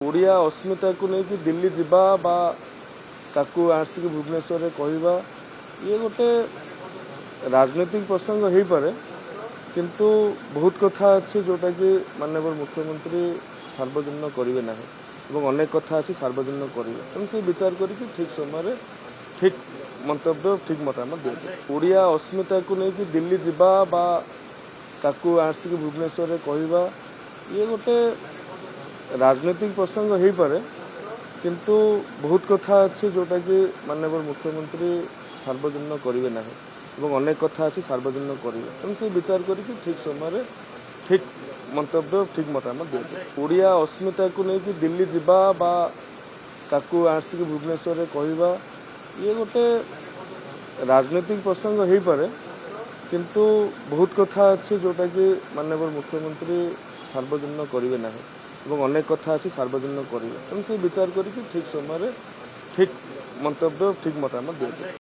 ओडिया अस्मिता को लेकिन दिल्ली जीवा बा ताकू आसिक भुवनेश्वर कहवा ये गोटे राजनीतिक प्रसंग हो पारे किंतु बहुत कथा अच्छे जोटा कि माननीय मुख्यमंत्री सार्वजनिक करेंगे ना अनेक कथा अच्छी सार्वजनिक करेंगे तेणु से विचार करके ठीक समय ठीक मंतव्य ठीक मतामत दिए ओडिया अस्मिता को लेकिन दिल्ली जीवा बा ताकू आसिक भुवनेश्वर कहवा ये गोटे राजनीतिक प्रसंग हो पारे किंतु बहुत कथा अच्छे जोटा कि माननीय मुख्यमंत्री सार्वजनिक करेंगे ना अनेक कथा अच्छी सार्वजनिक करेंगे तेणु से विचार करके ठीक समय ठीक मंतव्य ठीक मतामत दिए ओडिया अस्मिता को लेकिन दिल्ली जीवा बा ताकू आसिक भुवनेश्वर कहवा ये गोटे राजनीतिक प्रसंग हो पारे किंतु बहुत कथा अच्छे जोटा कि माननीय मुख्यमंत्री सार्वजनिक करेंगे ना अनेक कथा अच्छी सार्वजनिक करेंगे तेणु से विचार करके ठीक समय ठीक मंतव्य ठीक मतामत दिए।